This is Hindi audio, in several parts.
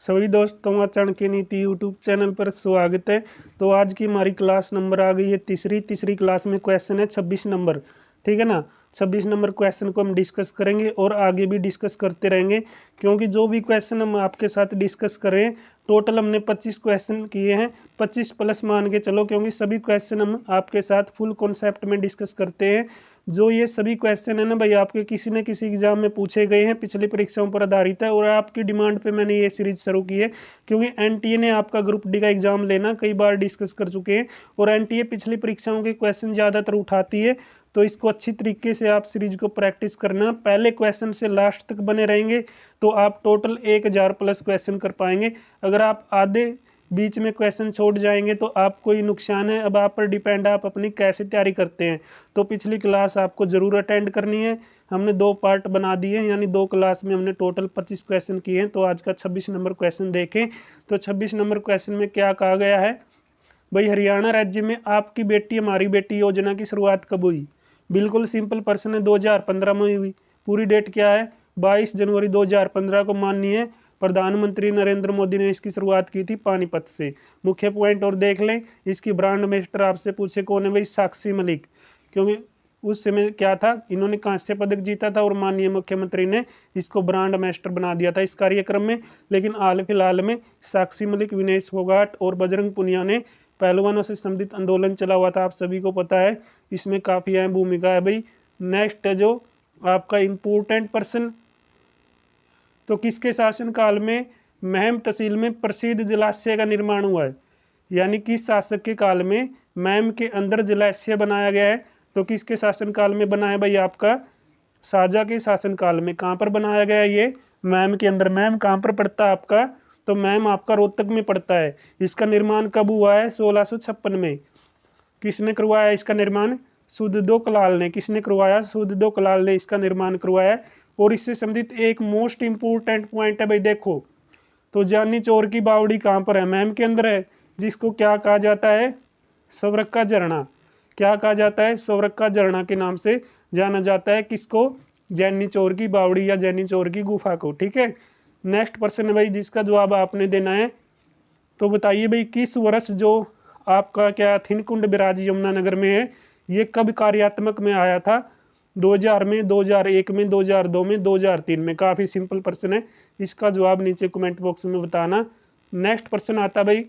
सभी दोस्तों का चाणक्य नीति यूट्यूब चैनल पर स्वागत है। तो आज की हमारी क्लास नंबर आ गई है तीसरी क्लास में क्वेश्चन है 26 नंबर। ठीक है ना। 26 नंबर क्वेश्चन को हम डिस्कस करेंगे और आगे भी डिस्कस करते रहेंगे, क्योंकि जो भी क्वेश्चन हम आपके साथ डिस्कस करें, टोटल हमने 25 क्वेश्चन किए हैं, 25 प्लस मान के चलो, क्योंकि सभी क्वेश्चन हम आपके साथ फुल कॉन्सेप्ट में डिस्कस करते हैं। जो ये सभी क्वेश्चन है ना भाई, आपके किसी न किसी एग्जाम में पूछे गए हैं, पिछली परीक्षाओं पर आधारित है और आपकी डिमांड पे मैंने ये सीरीज शुरू की है, क्योंकि एनटीए ने आपका ग्रुप डी का एग्जाम लेना कई बार डिस्कस कर चुके हैं और एनटीए पिछली परीक्षाओं के क्वेश्चन ज़्यादातर उठाती है। तो इसको अच्छी तरीके से आप सीरीज को प्रैक्टिस करना, पहले क्वेश्चन से लास्ट तक बने रहेंगे तो आप टोटल 1000 प्लस क्वेश्चन कर पाएंगे। अगर आप आधे बीच में क्वेश्चन छोड़ जाएंगे तो आपको ही नुकसान है। अब आप पर डिपेंड है आप अपनी कैसे तैयारी करते हैं। तो पिछली क्लास आपको ज़रूर अटेंड करनी है। हमने 2 पार्ट बना दिए हैं, यानी 2 क्लास में हमने टोटल 25 क्वेश्चन किए हैं। तो आज का 26 नंबर क्वेश्चन देखें। तो 26 नंबर क्वेश्चन में क्या कहा गया है भाई, हरियाणा राज्य में आपकी बेटी हमारी बेटी योजना की शुरुआत कब हुई? बिल्कुल सिंपल प्रश्न है, 2015 में हुई। पूरी डेट क्या है? 22 जनवरी 2015 को माननीय प्रधानमंत्री नरेंद्र मोदी ने इसकी शुरुआत की थी पानीपत से। मुख्य पॉइंट और देख लें। इसकी ब्रांड एम्बेसडर आपसे पूछे कौन है भाई? साक्षी मलिक। क्योंकि उस समय क्या था, इन्होंने कांस्य पदक जीता था और माननीय मुख्यमंत्री ने इसको ब्रांड एम्बेसडर बना दिया था इस कार्यक्रम में। लेकिन हाल फिलहाल में साक्षी मलिक, विनेश फोगाट और बजरंग पुनिया ने पहलवानों से संबंधित आंदोलन चला हुआ था, आप सभी को पता है। इसमें काफ़ी अहम भूमिका है भाई। नेक्स्ट है जो आपका इम्पोर्टेंट पर्सन, तो किसके शासनकाल में महम तहसील में प्रसिद्ध जलाशय का निर्माण हुआ है? यानी किस शासक के काल में महम के अंदर जलाशय बनाया गया है? तो किसके शासनकाल में बना है भाई? आपका शाहजहां के शासनकाल में। कहाँ पर बनाया गया है ये? महम के अंदर। महम कहाँ पर पड़ता है आपका? तो महम आपका रोहतक में पड़ता है। इसका निर्माण कब हुआ है? 1656 में। किसने करवाया इसका निर्माण? सुधदो कलाल ने। किसने करवाया? सुधदो कलाल ने इसका निर्माण करवाया। और इससे संबंधित एक मोस्ट इंपोर्टेंट पॉइंट है भाई, देखो तो जानी चोर की बावड़ी कहाँ पर है? महम के अंदर है, जिसको क्या कहा जाता है? सवरक्का झरना। क्या कहा जाता है? सवरक्का झरना के नाम से जाना जाता है। किसको? जैनी चोर की बावड़ी या जैनी चोर की गुफा को। ठीक है। नेक्स्ट प्रश्न है भाई, जिसका जवाब आपने देना है। तो बताइए भाई, किस वर्ष जो आपका क्या थिनकुंड बिराज यमुनानगर में है, ये कब कार्यात्मक में आया था? 2000 में, 2001 में, 2002 में, 2003 में। काफ़ी सिंपल प्रश्न है, इसका जवाब नीचे कमेंट बॉक्स में बताना। नेक्स्ट प्रश्न आता भाई,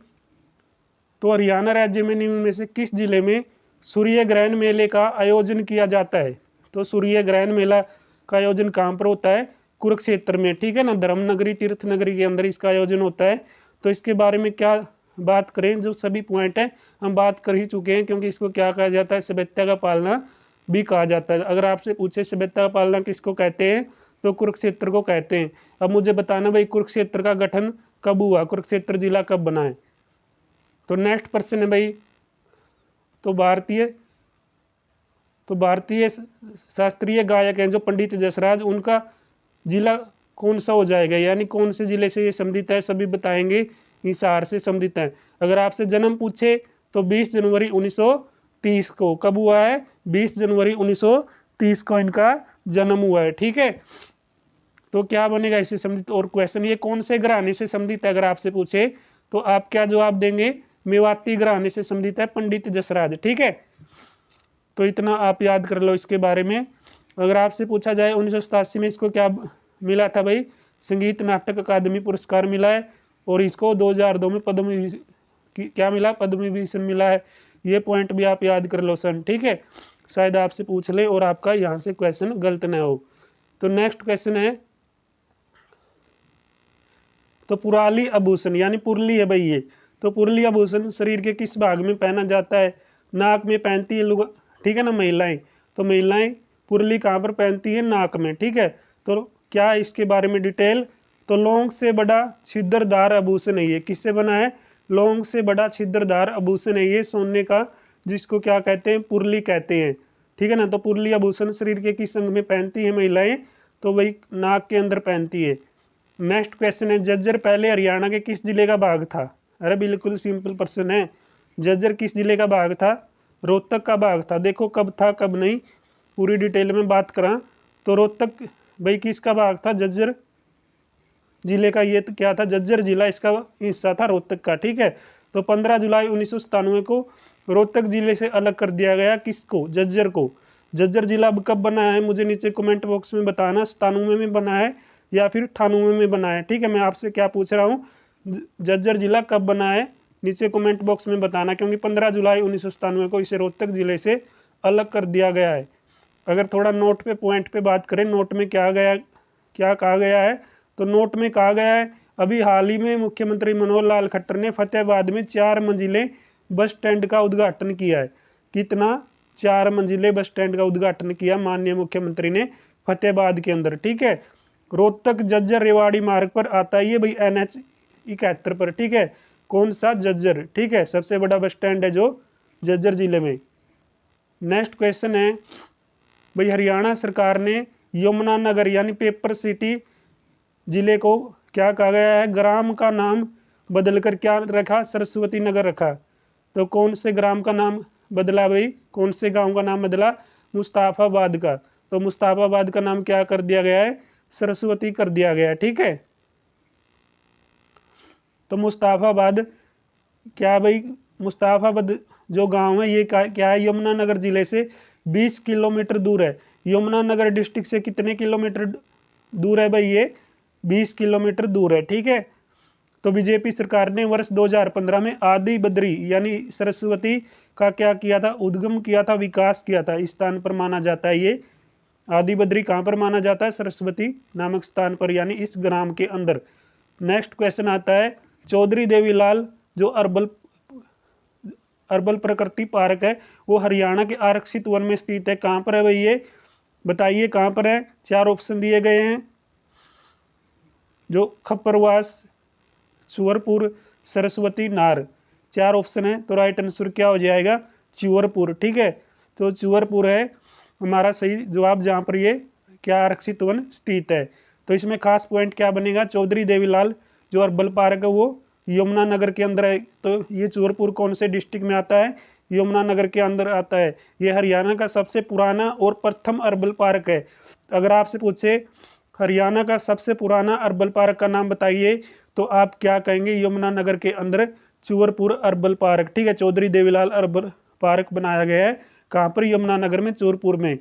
तो हरियाणा राज्य में निम्न में से किस जिले में सूर्य ग्रहण मेले का आयोजन किया जाता है? तो सूर्य ग्रहण मेला का आयोजन कहाँ पर होता है? कुरुक्षेत्र में। ठीक है ना। धर्मनगरी तीर्थ नगरी के अंदर इसका आयोजन होता है। तो इसके बारे में क्या बात करें? जो सभी पॉइंट है हम बात कर ही चुके हैं, क्योंकि इसको क्या कहा जाता है? सभ्यता का पालना भी कहा जाता है। अगर आपसे पूछे सभ्यता का पालना किसको कहते हैं, तो कुरुक्षेत्र को कहते हैं। अब मुझे बताना भाई, कुरुक्षेत्र का गठन कब हुआ? कुरुक्षेत्र जिला कब बना है? तो नेक्स्ट प्रश्न है भाई, तो भारतीय शास्त्रीय गायक हैं जो पंडित जसराज, उनका जिला कौन सा हो जाएगा? यानी कौन से जिले से ये संबंधित है? सभी बताएंगे हिसार से संबंधित है। अगर आपसे जन्म पूछे तो 20 जनवरी 1930 को। कब हुआ है? 20 जनवरी 1930 को इनका जन्म हुआ है। ठीक है। तो क्या बनेगा इससे संबंधित? और क्वेश्चन, ये कौन से घराने से संबंधित है अगर आपसे पूछे तो आप क्या जवाब देंगे? मेवाती घराने से संबंधित है पंडित जसराज। ठीक है। तो इतना आप याद कर लो इसके बारे में। अगर आपसे पूछा जाए 1987 में इसको क्या मिला था भाई? संगीत नाटक अकादमी पुरस्कार मिला है। और इसको 2002 में पद्म क्या मिला? पद्म विभूषण मिला है। ये पॉइंट भी आप याद कर लो सन। ठीक है। शायद आपसे पूछ ले और आपका यहाँ से क्वेश्चन गलत ना हो। तो नेक्स्ट क्वेश्चन है, तो पुराली आभूषण यानी पुरली है भाई ये। तो पुरली आभूषण शरीर के किस भाग में पहना जाता है? नाक में पहनती है लोग। ठीक है ना, महिलाएं। तो महिलाएं पुरली कहाँ पर पहनती है? नाक में। ठीक है। तो क्या इसके बारे में डिटेल? तो लौंग से बड़ा छिद्रदार आभूषण है ये। किससे बना है? लौंग से बड़ा छिद्रदार आभूषण है ये सोने का, जिसको क्या कहते हैं? पुरली कहते हैं। ठीक है ना। तो पुरली आभूषण शरीर के किस अंग में पहनती है महिलाएं? तो वही नाक के अंदर पहनती है। नेक्स्ट क्वेश्चन है, झज्जर पहले हरियाणा के किस जिले का भाग था? अरे बिल्कुल सिंपल प्रश्न है। झज्जर किस जिले का भाग था? रोहतक का भाग था। देखो कब था कब नहीं, पूरी डिटेल में बात करा तो रोहतक भाई किसका भाग था? झज्जर जिले का ये तो क्या था, झज्जर जिला इसका हिस्सा था रोहतक का। ठीक है, तो 15 जुलाई 1997 को रोहतक जिले से अलग कर दिया गया। किसको? झज्जर को। झज्जर जिला अब कब बना है मुझे नीचे कमेंट बॉक्स में बताना, 97 में बना है या फिर 98 में बना है। ठीक है, मैं आपसे क्या पूछ रहा हूँ, झज्जर जिला कब बना है नीचे कमेंट बॉक्स में बताना, क्योंकि 15 जुलाई 1997 को इसे रोहतक जिले से अलग कर दिया गया है। अगर थोड़ा नोट पे पॉइंट पे बात करें, नोट में क्या कहा गया है, तो नोट में कहा गया है अभी हाल ही में मुख्यमंत्री मनोहर लाल खट्टर ने फतेहाबाद में 4 मंजिले बस स्टैंड का उद्घाटन किया है। कितना? 4 मंजिले बस स्टैंड का उद्घाटन किया माननीय मुख्यमंत्री ने फतेहाबाद के अंदर। ठीक है, रोहतक झज्जर रेवाड़ी मार्ग पर आता है ये भाई, NH 71 पर। ठीक है, कौन सा? झज्जर। ठीक है, सबसे बड़ा बस स्टैंड है जो झज्जर जिले में। नेक्स्ट क्वेश्चन है भाई, हरियाणा सरकार ने यमुनानगर यानी पेपर सिटी जिले को क्या कहा गया है, ग्राम का नाम बदलकर क्या रखा? सरस्वती नगर रखा। तो कौन से ग्राम का नाम बदला भाई, कौन से गांव का नाम बदला? मुस्ताफाबाद का। तो मुस्ताफाबाद का नाम क्या कर दिया गया है? सरस्वती कर दिया गया है। ठीक है, तो मुस्ताफाबाद क्या भाई, मुस्ताफाबाद जो गांव है ये क्या है, यमुनानगर जिले से 20 किलोमीटर दूर है। यमुनानगर डिस्ट्रिक्ट से कितने किलोमीटर दूर है भाई? ये 20 किलोमीटर दूर है। ठीक है, तो बीजेपी सरकार ने वर्ष 2015 में आदि बद्री यानी सरस्वती का क्या किया था? उद्गम किया था, विकास किया था। इस स्थान पर माना जाता है ये आदि बद्री कहाँ पर माना जाता है? सरस्वती नामक स्थान पर, यानी इस ग्राम के अंदर। नेक्स्ट क्वेश्चन आता है, चौधरी देवीलाल जो अर्बल प्रकृति पार्क है वो हरियाणा के आरक्षित वन में स्थित है। कहाँ पर है भाई ये? बताइए कहाँ पर है? 4 ऑप्शन दिए गए हैं, जो खप्परवास, चूरपुर, सरस्वती, नार। 4 ऑप्शन है, तो राइट आंसर क्या हो जाएगा? चूरपुर। ठीक है, तो चूरपुर है हमारा सही जवाब, जहाँ पर ये क्या आरक्षित वन स्थित है। तो इसमें खास पॉइंट क्या बनेगा? चौधरी देवीलाल जो अर्बल पार्क है वो यमुनानगर के अंदर है। तो ये चूरपुर कौन से डिस्ट्रिक्ट में आता है? यमुनानगर के अंदर आता है। ये हरियाणा का सबसे पुराना और प्रथम अर्बल पार्क है। अगर आपसे पूछे हरियाणा का सबसे पुराना अर्बल पार्क का नाम बताइए, तो आप क्या कहेंगे? यमुनानगर के अंदर चूरपुर अर्बल पार्क। ठीक है, चौधरी देवीलाल अर्बल पार्क बनाया गया है कहाँ पर? यमुनानगर में, चूरपुर में।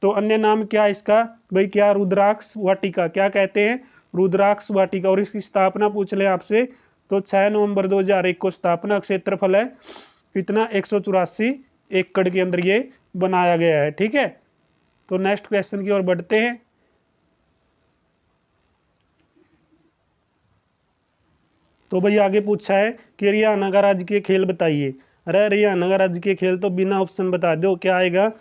तो अन्य नाम क्या इसका भाई? क्या? रुद्राक्ष वाटिका। क्या कहते हैं? रुद्राक्ष वाटिका। और इसकी स्थापना पूछ ले आपसे, तो 6 नवंबर 2001 को स्थापना। क्षेत्रफल है कितना? 184 एकड़ के अंदर ये बनाया गया है। ठीक है, तो नेक्स्ट क्वेश्चन की ओर बढ़ते हैं। तो भाई आगे पूछा है कि हरियाणा का राजकीय खेल बताइए। अरे हरियाणा का राजकीय खेल तो बिना ऑप्शन बता दो, क्या आएगा?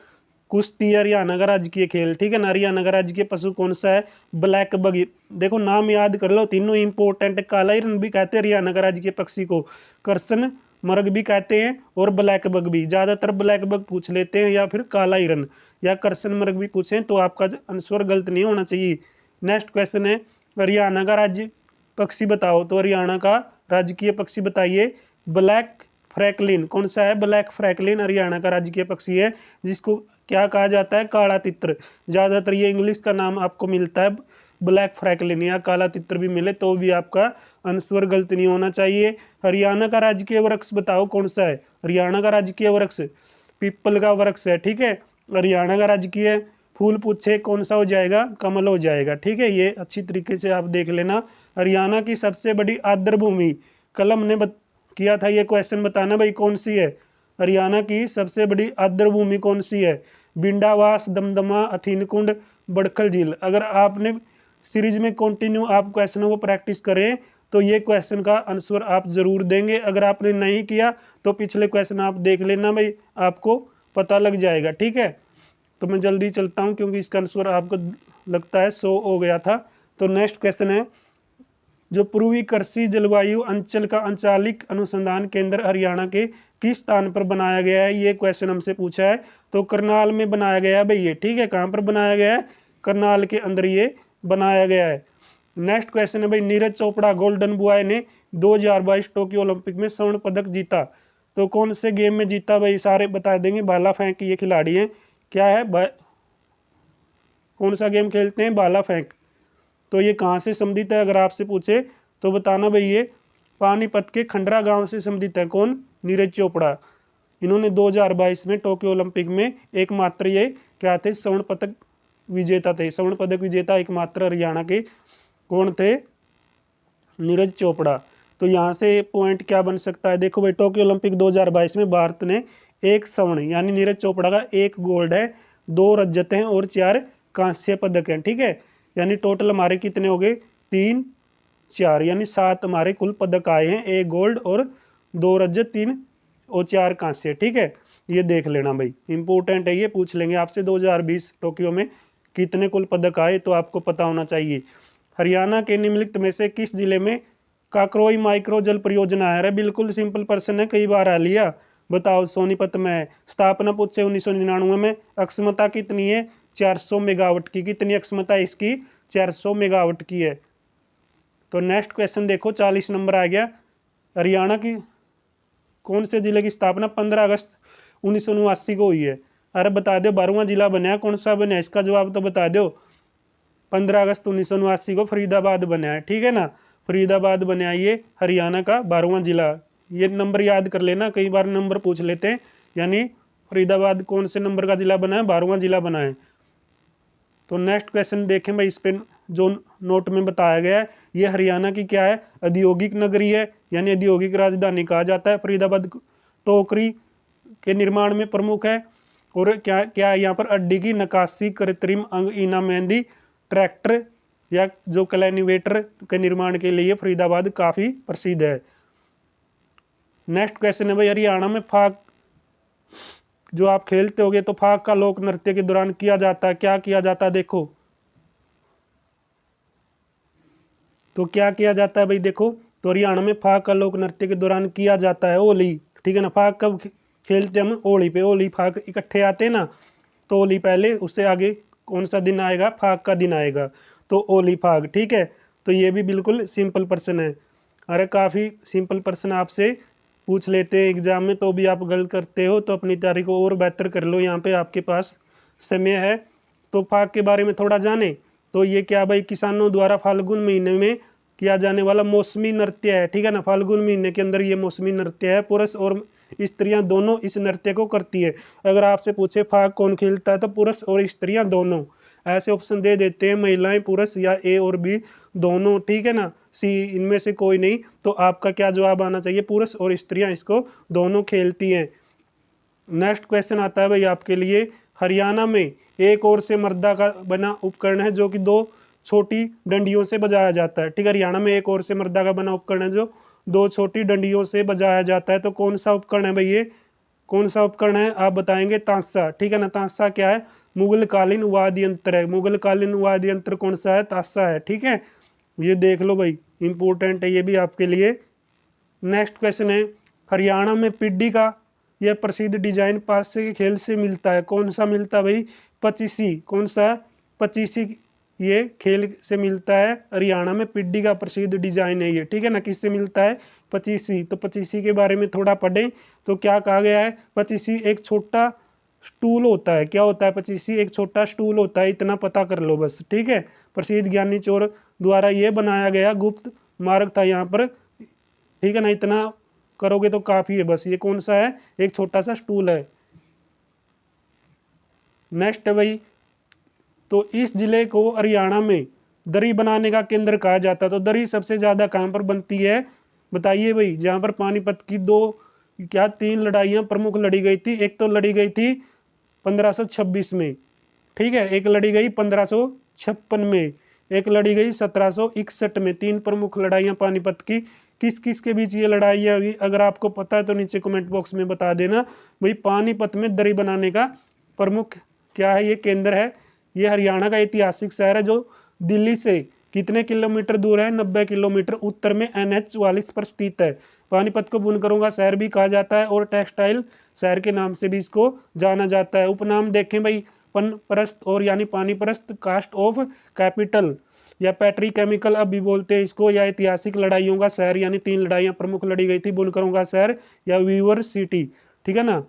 कुश्ती हरियाणा का राजकीय खेल। ठीक है ना, हरियाणा का राजकीय पशु कौन सा है? Black bug. देखो नाम याद कर लो, तीनों इंपॉर्टेंट। काला हिरन भी कहते हैं हरियाणा का राजकीय पक्षी को, करसन मर्ग भी कहते हैं, और ब्लैक बग भी। ज़्यादातर ब्लैक बग पूछ लेते हैं, या फिर काला हिरन या करसन मर्ग भी पूछें, तो आपका आंसर गलत नहीं होना चाहिए। नेक्स्ट क्वेश्चन है, हरियाणा का राज्य पक्षी बताओ। तो हरियाणा का राजकीय पक्षी बताइए। Black Franklin. कौन सा है? ब्लैक फ्रैंकलिन हरियाणा का राजकीय पक्षी है, जिसको क्या कहा जाता है? काला तित्र। ज़्यादातर ये इंग्लिश का नाम आपको मिलता है ब्लैक फ्रैंकलिन, या काला तित्र भी मिले तो भी आपका आंसर गलत नहीं होना चाहिए। हरियाणा का राजकीय वृक्ष बताओ कौन सा है? हरियाणा का राजकीय वृक्ष पीपल का वृक्ष है। ठीक है, हरियाणा का राजकीय फूल पूछे कौन सा हो जाएगा? कमल हो जाएगा। ठीक है, ये अच्छी तरीके से आप देख लेना। हरियाणा की सबसे बड़ी आर्द्र भूमि, कलम ने किया था ये क्वेश्चन, बताना भाई कौन सी है? हरियाणा की सबसे बड़ी आर्द्र भूमि कौन सी है? बिंडावास, दमदमा, अथीनकुंड, बड़खल झील। अगर आपने सीरीज में कंटिन्यू आप क्वेश्चनों को प्रैक्टिस करें तो ये क्वेश्चन का आंसर आप जरूर देंगे। अगर आपने नहीं किया तो पिछले क्वेश्चन आप देख लेना भाई, आपको पता लग जाएगा। ठीक है, तो मैं जल्दी चलता हूँ क्योंकि इसका आंसर आपको लगता है 100 हो गया था। तो नेक्स्ट क्वेश्चन है, जो पूर्वी कृषि जलवायु अंचल का अंचालिक अनुसंधान केंद्र हरियाणा के किस स्थान पर बनाया गया है? ये क्वेश्चन हमसे पूछा है। तो करनाल में बनाया गया है भाई ये। ठीक है, कहाँ पर बनाया गया है? करनाल के अंदर ये बनाया गया है। नेक्स्ट क्वेश्चन है भाई, नीरज चोपड़ा गोल्डन बॉय ने 2022 टोक्यो ओलंपिक में स्वर्ण पदक जीता। तो कौन से गेम में जीता भाई? सारे बता देंगे। भाला फेंक ये खिलाड़ी हैं। क्या है? कौन सा गेम खेलते हैं? भाला फेंक। तो ये कहाँ से संबंधित है अगर आपसे पूछे तो बताना भाई ये पानीपत के खंडरा गांव से संबंधित है। कौन? नीरज चोपड़ा। इन्होंने 2022 में टोक्यो ओलंपिक में एकमात्र ये क्या थे? स्वर्ण पदक विजेता थे। स्वर्ण पदक विजेता एकमात्र हरियाणा के कौन थे? नीरज चोपड़ा। तो यहाँ से पॉइंट क्या बन सकता है? देखो भाई, टोक्यो ओलंपिक 2022 में भारत ने 1 स्वर्ण यानी नीरज चोपड़ा का 1 गोल्ड है, 2 रजत हैं और 4 कांस्य पदक हैं। ठीक है, यानी टोटल हमारे कितने हो गए? 3 4 यानी 7 हमारे कुल पदक आए हैं, 1 गोल्ड और 2 रजत, 3 और 4 कांस्य। ठीक है, ये देख लेना भाई, इंपॉर्टेंट है, ये पूछ लेंगे आपसे 2020 टोक्यो में कितने कुल पदक आए, तो आपको पता होना चाहिए। हरियाणा के निम्नलिखित में से किस जिले में काकरोई माइक्रो जल परियोजना है? अरे बिल्कुल सिंपल प्रश्न है, कई बार आ लिया। बताओ, सोनीपत में है। स्थापना पूछे 1999 में। अक्षमता कितनी है? 400 मेगावाट की। कितनी अक्षमता है इसकी? 400 मेगावाट की है। तो नेक्स्ट क्वेश्चन देखो, 40 नंबर आ गया। हरियाणा की कौन से जिले की स्थापना 15 अगस्त 1979 को हुई है? अरे बता दो, 12वां जिला बनया, कौन सा बनया? इसका जवाब तो बता दो। 15 अगस्त 1979 को फरीदाबाद बना है। ठीक है ना, फरीदाबाद बना ये हरियाणा का 12वां जिला। ये नंबर याद कर लेना, कई बार नंबर पूछ लेते हैं। यानी फरीदाबाद कौन से नंबर का जिला बना है? 12वां जिला बना है। तो नेक्स्ट क्वेश्चन देखें भाई, इस पे जो नोट में बताया गया है, ये हरियाणा की क्या है? औद्योगिक नगरी है, यानी औद्योगिक राजधानी कहा जाता है। फरीदाबाद टोकरी के निर्माण में प्रमुख है। और क्या क्या है यहाँ पर? अड्डी की नक्काशी, कृत्रिम अंग, ईना मेहंदी, ट्रैक्टर या जो कलेनिवेटर के निर्माण के लिए फरीदाबाद काफ़ी प्रसिद्ध है। नेक्स्ट क्वेश्चन है भाई, हरियाणा में फाग जो आप खेलते होगे, तो फाग का लोक नृत्य के दौरान किया जाता है, क्या किया जाता है? देखो तो क्या किया जाता है भाई? देखो, तो हरियाणा में फाग का लोक नृत्य के दौरान किया जाता है होली। ठीक है ना, फाग कब खेलते हैं हम? होली पे। होली फाग इकट्ठे आते हैं ना, तो होली पहले, उससे आगे कौन सा दिन आएगा? फाग का दिन आएगा, तो होली फाग। ठीक है, तो ये भी बिल्कुल सिंपल प्रश्न है। अरे काफ़ी सिंपल प्रश्न आपसे पूछ लेते हैं एग्जाम में, तो भी आप गलत करते हो, तो अपनी तैयारी को और बेहतर कर लो, यहाँ पे आपके पास समय है। तो फाग के बारे में थोड़ा जाने, तो ये क्या भाई? किसानों द्वारा फाल्गुन महीने में किया जाने वाला मौसमी नृत्य है। ठीक है ना, फाल्गुन महीने के अंदर ये मौसमी नृत्य है। पुरुष और स्त्रियां दोनों इस नृत्य को करती है। अगर आपसे पूछे फाग कौन खेलता है, तो पुरुष और स्त्रियां दोनों। ऐसे ऑप्शन दे देते हैं, महिलाएं, पुरुष, या ए और बी दोनों। ठीक है ना, सी इनमें से कोई नहीं। तो आपका क्या जवाब आना चाहिए? पुरुष और स्त्रियां इसको दोनों खेलती हैं। नेक्स्ट क्वेश्चन आता है भाई आपके लिए, हरियाणा में एक और से मर्दा का बना उपकरण है जो कि 2 छोटी डंडियों से बजाया जाता है। ठीक है, हरियाणा में एक और से मर्दा का बना उपकरण है जो 2 छोटी डंडियों से बजाया जाता है। तो कौन सा उपकरण है भाई? ये कौन सा उपकरण है? आप बताएंगे। ताशा। ठीक है ना, ताशा क्या है? मुगल कालीन वाद्य यंत्र है। मुगल कालीन वाद्य यंत्र कौन सा है? ताशा है। ठीक है, ये देख लो भाई, इंपॉर्टेंट है ये भी आपके लिए। नेक्स्ट क्वेश्चन है, हरियाणा में पिड्डी का यह प्रसिद्ध डिजाइन पासे के खेल से मिलता है। कौन सा मिलता है भाई? पचीसी। कौन सा? पचीसी ये खेल से मिलता है। हरियाणा में पिड्डी का प्रसिद्ध डिजाइन है ये। ठीक है ना, किससे मिलता है? पचीसी। तो पचीसी के बारे में थोड़ा पढ़ें, तो क्या कहा गया है? पचीसी एक छोटा स्टूल होता है। क्या होता है? पचीसी एक छोटा स्टूल होता है, इतना पता कर लो बस। ठीक है, प्रसिद्ध ज्ञानी चोर द्वारा ये बनाया गया गुप्त मार्ग था यहाँ पर। ठीक है ना, इतना करोगे तो काफ़ी है बस। ये कौन सा है? एक छोटा सा स्टूल है। नेक्स्ट है भाई, तो इस जिले को हरियाणा में दरी बनाने का केंद्र कहा जाता है। तो दरी सबसे ज़्यादा कहाँ पर बनती है? बताइए भाई। जहाँ पर पानीपत की 3 लड़ाइयाँ प्रमुख लड़ी गई थी। एक तो लड़ी गई थी 1526 में। ठीक है, एक लड़ी गई 1556 में, एक लड़ी गई 1761 में। 3 प्रमुख लड़ाइयाँ पानीपत की। किस किस के बीच ये लड़ाइयाँ हुई? अगर आपको पता है तो नीचे कमेंट बॉक्स में बता देना भाई। पानीपत में दरी बनाने का प्रमुख क्या है? ये केंद्र है। ये हरियाणा का ऐतिहासिक शहर है जो दिल्ली से कितने किलोमीटर दूर है? 90 किलोमीटर उत्तर में NH 44 पर स्थित है। पानीपत को बुनकरों का शहर भी कहा जाता है और टेक्सटाइल शहर के नाम से भी इसको जाना जाता है। उपनाम देखें भाई, पनपरस्त और यानी पानीपरस्त, कास्ट ऑफ कैपिटल या पेट्रीकेमिकल अब भी बोलते हैं इसको, या ऐतिहासिक लड़ाइयों का शहर, यानी 3 लड़ाइयाँ प्रमुख लड़ी गई थी। बुनकरों का शहर या वीवर सिटी। ठीक है ना,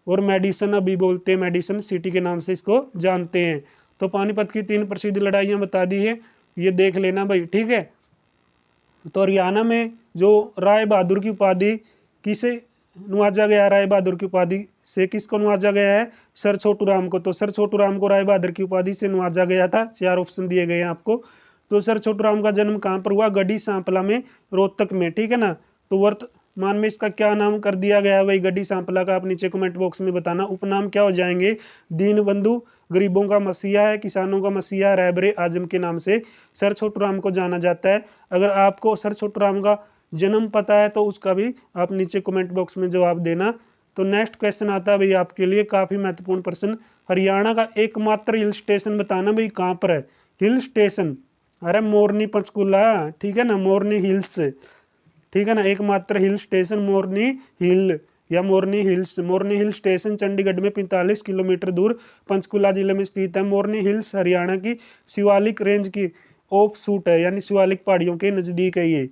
और मेडिसन अभी बोलते हैं, मेडिसन सिटी के नाम से इसको जानते हैं। तो पानीपत की 3 प्रसिद्ध लड़ाइयाँ बता दी है। ये देख लेना भाई, ठीक है। तो हरियाणा में जो राय बहादुर की उपाधि किसे नवाजा गया, राय बहादुर की उपाधि से किसको नवाजा गया है, सर छोटू राम को। तो सर छोटू राम को राय बहादुर की उपाधि से नवाजा गया था। 4 ऑप्शन दिए गए हैं आपको। तो सर छोटू राम का जन्म कहाँ पर हुआ, गढ़ी सांपला में, रोहतक में, ठीक है ना। तो वर्तमान में इसका क्या नाम कर दिया गया है, वही गढ़ी सांपला का, आप नीचे कमेंट बॉक्स में बताना। उपनाम क्या हो जाएंगे, दीन बंधु, गरीबों का मसीहा है, किसानों का मसीहा, रहबरे आजम के नाम से सर छोटू राम को जाना जाता है। अगर आपको सर छोटू राम का जन्म पता है तो उसका भी आप नीचे कमेंट बॉक्स में जवाब देना। तो नेक्स्ट क्वेश्चन आता है भाई आपके लिए काफ़ी महत्वपूर्ण प्रश्न, हरियाणा का एकमात्र हिल स्टेशन बताना भाई कहाँ पर है। हिल स्टेशन, अरे मोरनी पंचकुला, ठीक है ना, मोरनी हिल्स, ठीक है ना, एकमात्र हिल स्टेशन मोरनी हिल या मोरनी हिल्स। मोरनी हिल स्टेशन चंडीगढ़ में 45 किलोमीटर दूर पंचकुला जिले में स्थित है। मोरनी हिल्स हरियाणा की शिवालिक रेंज की ऑफ सूट है, यानी शिवालिक पहाड़ियों के नज़दीक है ये।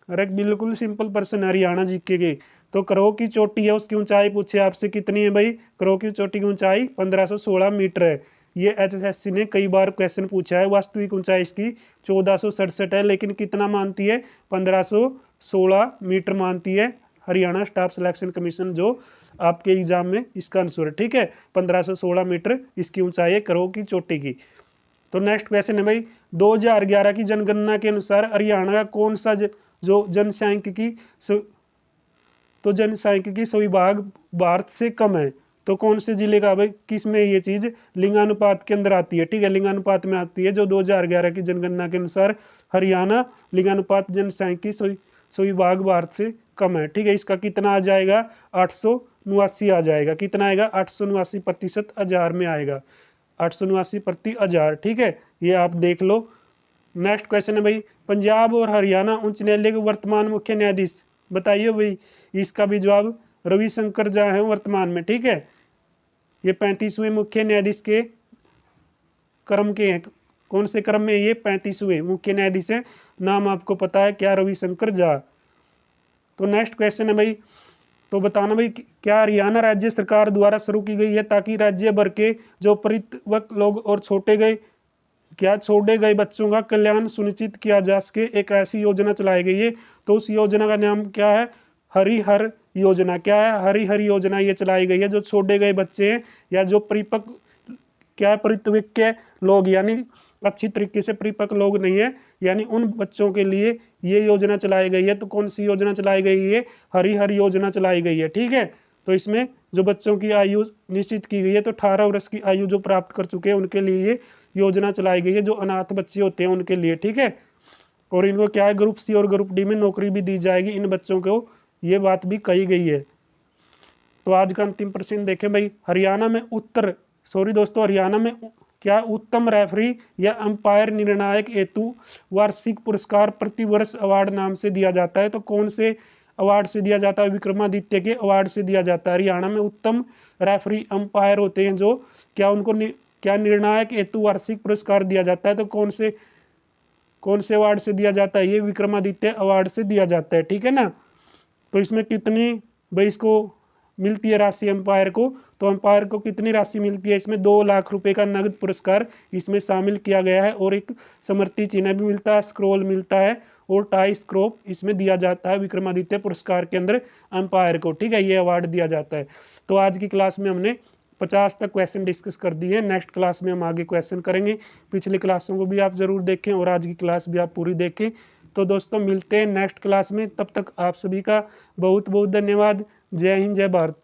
अरे बिल्कुल सिंपल प्रश्न है हरियाणा जीके के। तो करो की चोटी है, उसकी ऊंचाई पूछे आपसे कितनी है भाई, करो की चोटी की ऊंचाई 1516 मीटर है। ये एचएसएससी ने कई बार क्वेश्चन पूछा है। वास्तविक ऊंचाई इसकी 1467 है, लेकिन कितना मानती है, 1516 मीटर मानती है हरियाणा स्टाफ सिलेक्शन कमीशन, जो आपके एग्जाम में इसका आंसर है, ठीक है। 1516 मीटर इसकी ऊंचाई है करो की चोटी की। तो नेक्स्ट क्वेश्चन है भाई, 2011 की जनगणना के अनुसार हरियाणा का कौन सा जो जनसांख्यिकी तो जनसांख्यिकी विभाग भारत से कम है। तो कौन से जिले का भाई, किस में ये चीज़ लिंगानुपात के अंदर आती है, ठीक है, लिंगानुपात में आती है। जो 2011 की जनगणना के अनुसार हरियाणा लिंगानुपात जनसांख्यिकी विभाग भारत से कम है, ठीक है। इसका कितना आ जाएगा, 889 आ जाएगा। कितना आएगा, 889% हजार में आएगा, 889 प्रति हजार, ठीक है। ये आप देख लो। नेक्स्ट क्वेश्चन है भाई, पंजाब और हरियाणा उच्च न्यायालय के वर्तमान मुख्य न्यायाधीश बताइए भाई। इसका भी जवाब रविशंकर झा है वर्तमान में, ठीक है। ये 35वें मुख्य न्यायाधीश के क्रम के हैं। कौन से क्रम में, ये 35वें मुख्य न्यायाधीश है। नाम आपको पता है क्या, रविशंकर झा। तो नेक्स्ट क्वेश्चन है भाई, तो बताना भाई क्या हरियाणा राज्य सरकार द्वारा शुरू की गई है ताकि राज्य भर के जो परित्यक्त लोग और छोड़े गए बच्चों का कल्याण सुनिश्चित किया जा सके, एक ऐसी योजना चलाई गई है। तो उस योजना का नाम क्या है, हरिहर योजना। क्या है, हरिहर योजना ये चलाई गई है। जो छोड़े गए बच्चे हैं या जो परिपक्व, क्या है, परित्यक्त लोग, यानी अच्छी तरीके से परिपक्व लोग नहीं है, यानी उन बच्चों के लिए ये योजना चलाई गई है। तो कौन सी योजना चलाई गई है, हरिहर योजना चलाई गई है, ठीक है। तो इसमें जो बच्चों की आयु निश्चित की गई है, तो 18 वर्ष की आयु जो प्राप्त कर चुके हैं उनके लिए ये योजना चलाई गई है, जो अनाथ बच्चे होते हैं उनके लिए, ठीक है। और इनको क्या है, ग्रुप सी और ग्रुप डी में नौकरी भी दी जाएगी इन बच्चों को, ये बात भी कही गई है। तो आज का अंतिम प्रश्न देखें भाई, हरियाणा में हरियाणा में क्या उत्तम रेफरी या अंपायर निर्णायक हेतु वार्षिक पुरस्कार प्रतिवर्ष अवार्ड नाम से दिया जाता है। तो कौन से अवार्ड से दिया जाता है, विक्रमादित्य के अवार्ड से दिया जाता है। हरियाणा में उत्तम रेफरी अंपायर होते हैं जो, क्या उनको क्या निर्णायक हेतु वार्षिक पुरस्कार दिया जाता है। तो कौन से अवार्ड से दिया जाता है, ये विक्रमादित्य अवार्ड से दिया जाता है, ठीक है ना। तो इसमें कितनी भाई इसको मिलती है राशि अंपायर को, तो अंपायर को कितनी राशि मिलती है, इसमें 2 लाख रुपए का नगद पुरस्कार इसमें शामिल किया गया है, और एक स्मृति चिन्ह भी मिलता है, स्क्रोल मिलता है, और टाई स्क्रोप इसमें दिया जाता है विक्रमादित्य पुरस्कार के अंदर अंपायर को, ठीक है, ये अवार्ड दिया जाता है। तो आज की क्लास में हमने 50 तक क्वेश्चन डिस्कस कर दिए। नेक्स्ट क्लास में हम आगे क्वेश्चन करेंगे। पिछली क्लासों को भी आप ज़रूर देखें और आज की क्लास भी आप पूरी देखें। तो दोस्तों मिलते हैं नेक्स्ट क्लास में, तब तक आप सभी का बहुत बहुत धन्यवाद। जय हिंद, जय भारत।